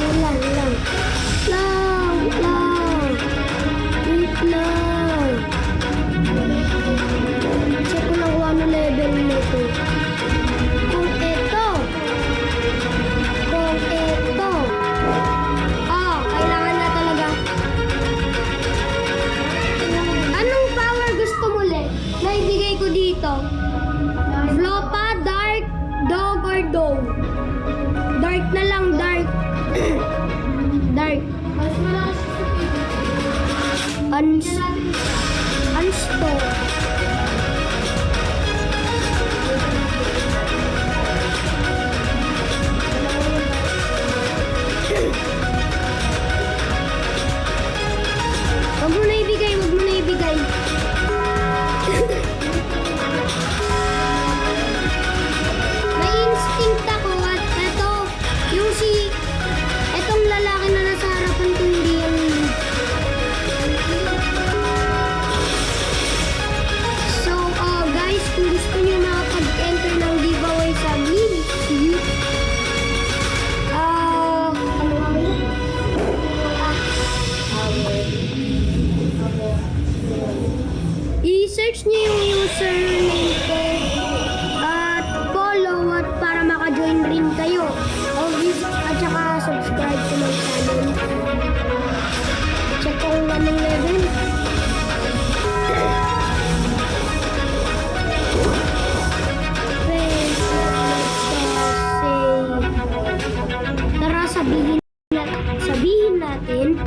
Lang. Wait lang. Check ko lang kung ano level nito. Kung ito. Kailangan na talaga. Anong power gusto mo, Le? Na ibigay ko dito? Flopa, dark, dog, or dog? Dark na lang, dark. Dark. Mas malakas sa Unstore. Wag mo na ibigay. May instinct ako at etong lalaki na nasa harapan ko hindi yan. So, guys, kung gusto nyo makapag-enter ng giveaway sa amin, ano nga ba yun? I-search nyo yung username ko at follow at para maka-join rin kayo. At saka subscribe to my channel. Check ko kung anong level. Tara, sabihin natin.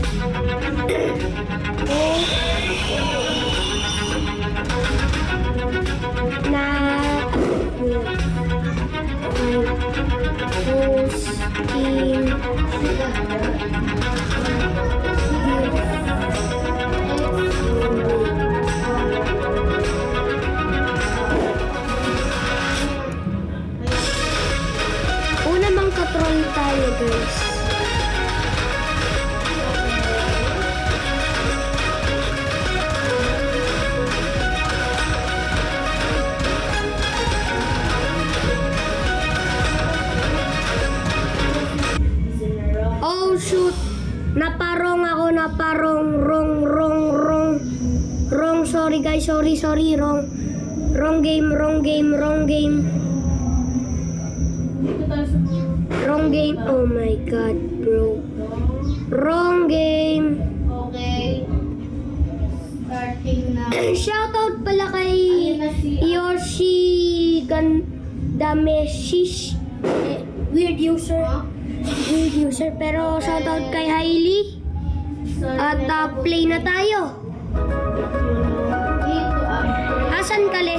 Una mang katrol tayo, guys. Oh shoot! Naparong ako, wrong. Sorry guys, sorry, wrong game. Wrong game, oh my god, bro. Wrong game. Okay. Starting na. Shoutout pala kay Yoshi Gandameshish. Weird user. Pero shoutout kay Hailey. At play na tayo. Asan ka, Le?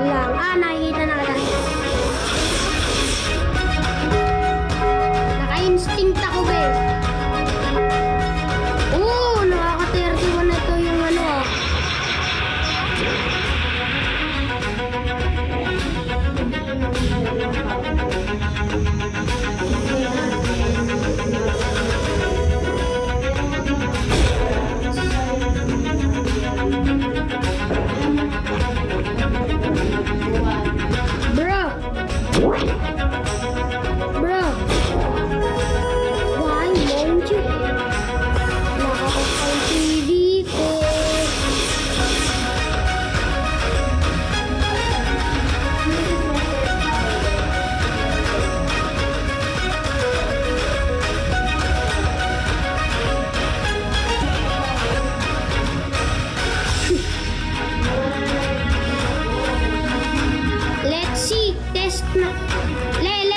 Lang. Nakikita na kita. Naka-instinct ako, be. Nakaka-31 na to yung ano. Bro. Why won't you? Naka-off ang TV ko. Let's see. Test na. Le,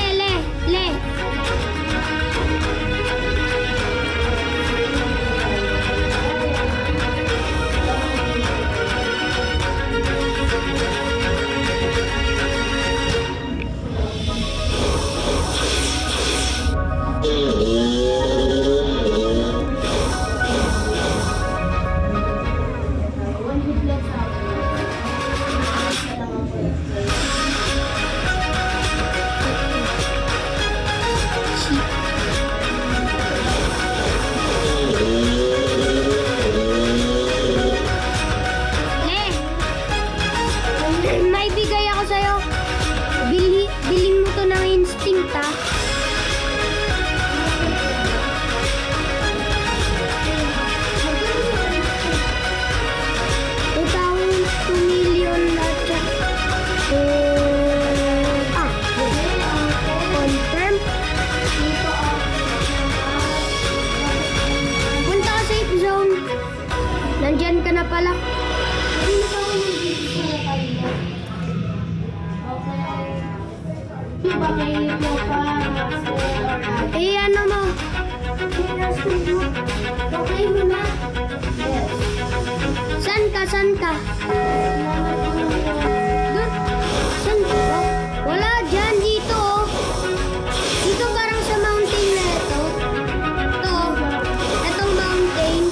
tinta. Utang 2 million na check. Confirm. Punta ka safe zone. Nandyan ka na pala. Eh, ano mo? Okay mo na? Yes. San ka? Saan ka? Doon? Saan ka? Wala dyan, dito oh. Dito parang sa mountain na ito. Ito. Itong mountain.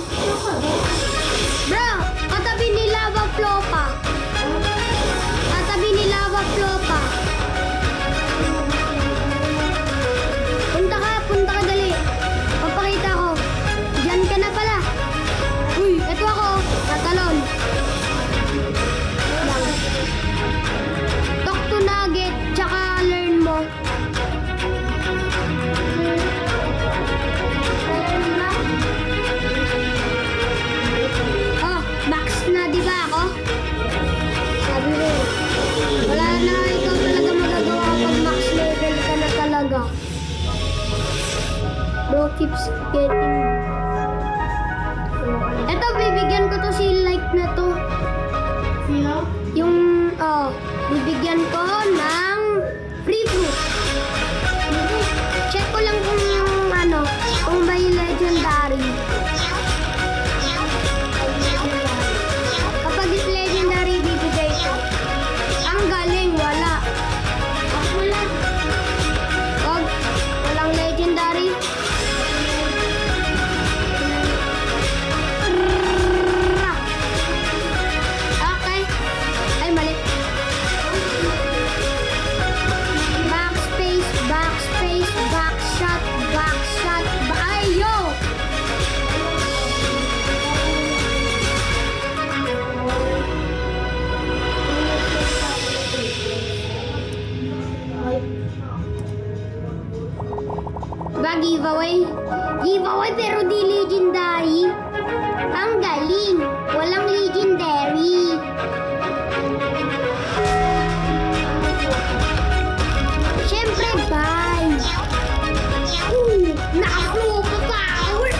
Bro, katabi ni Lava Flow pa. Katabi ni Lava Flow pa. Punta ka dali. Papakita ko. Diyan ka na pala. Uy, ito ako. Tatalon. Lang. Talk to Nugget, tsaka learn mo. Oh, max na di ba ako? Sabi mo, wala na ikaw talaga magagawa pag max level ka na talaga. Bro keeps getting... Eto, bibigyan ko to si like na to. Sino? Yung, bibigyan ko ng free fruit. Check ko lang kung kung may legendary. Kapag is legendary, bibigay ko. Ang galing, wala. Wala. Wag, walang legendary. Okay. Ay, mali. Backspace, backspace, backshot, backshot. Ay, yo! Ba, giveaway? Giveaway pero di legendary. Ang galing. Walang legendary. Siyempre, bye. Naka-flow pa power.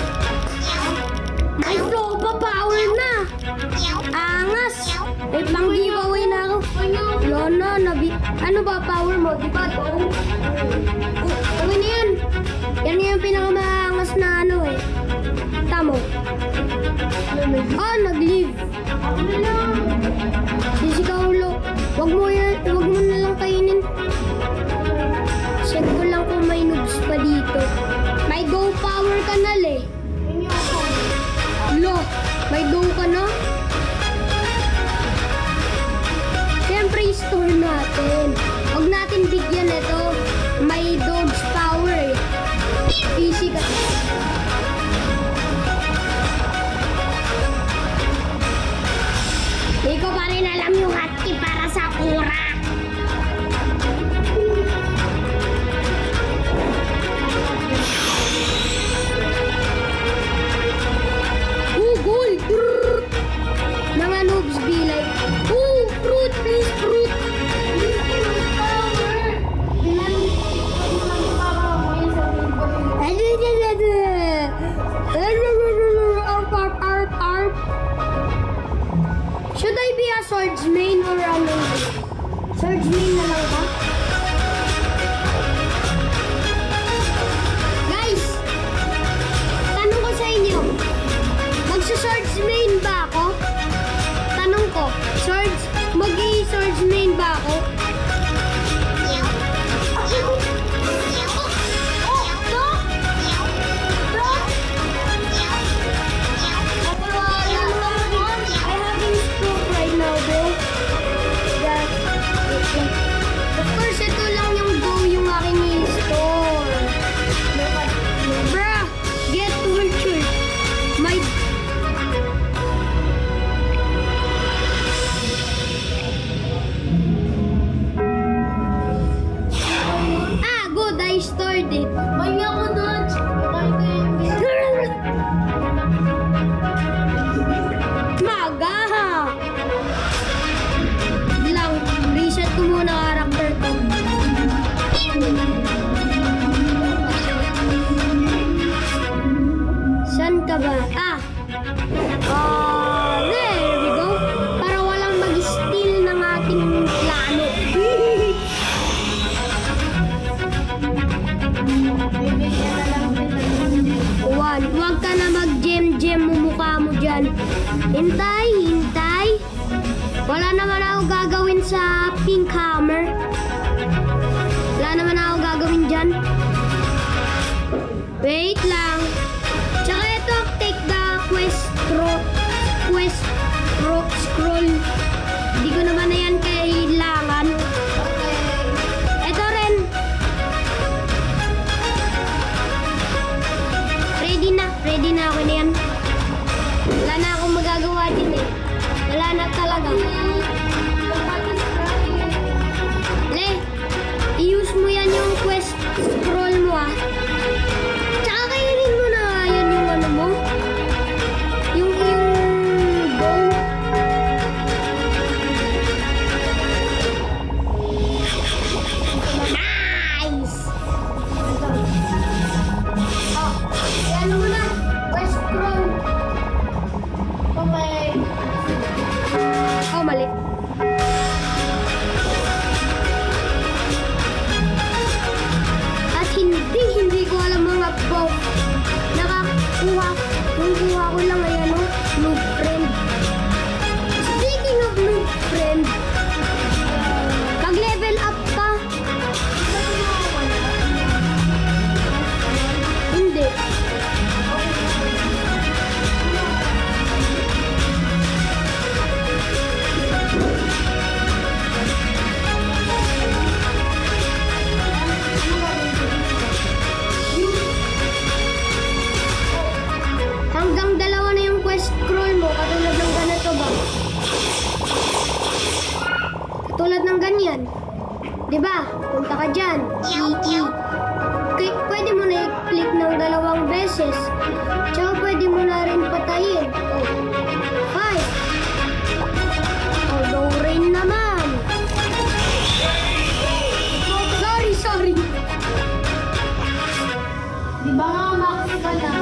May flow pa power na. Angas. May pang giveaway na ako. Wala na, ano ba power mo? Di ba ito? Gawin na yan. Yan yung pinakamaangas na Tamo. Nag-leave. Ako na lang. Sisikaulo. Wag mo na lang kainin. Check ko lang kung may noobs pa dito. May go power ka na Yun yung ako. Lo, may go ka na? Siyempre, store natin. Huwag natin bigyan ito. May dog's power Easy ka. Di ko pa rin alam yung hotkey para sa kura. Gold! restored it. May ako doon. Bakit ko yung Maga! Lang, reset ko muna character ko. Saan ka ba? There we go. Para walang mag-steal ng ating plano. bibigyan na lang kita. Huwag ka na mag-gem-gem mumukha mo dyan. Hintay, hintay. Wala naman ako gagawin sa pink hammer. Wala naman ako gagawin dyan. Wait lang. Tsaka ito, take the scroll. Hindi ko naman na yan kailangan. Okay. Ito rin. Ready na ako na yan. Wala na akong magagawa din eh. Wala na talaga. Le, i-use mo yan yung quest scroll mo ah. Tsaka kainin mo na yan yung ano mo. Yung bow. Nice! Yan mo na. Quest scroll. Okay. Oh, mali. At hindi ko alam mga bow. Kuha ko lang ay ano, noob friend. Speaking of noob friend, pag level up ka, hindi. Hanggang dalawa na yung quest scroll mo, katulad ng ganito ba? Katulad ng ganyan. Diba? Punta ka dyan. Pwede mo na i-click ng dalawang beses. Tsaka pwede mo na rin patayin. Oh. Hi! Oh, low rain naman. Sorry. Di ba nga max ka na?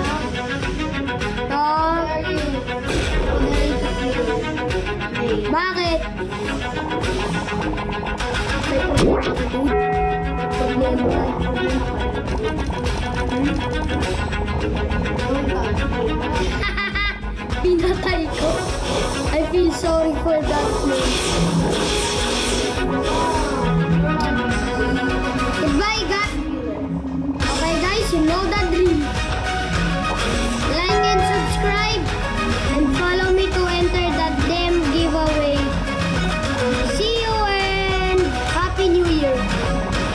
Bakit? May problema ka, dude. Problema ka. Pinatay ko. I feel sorry for that man.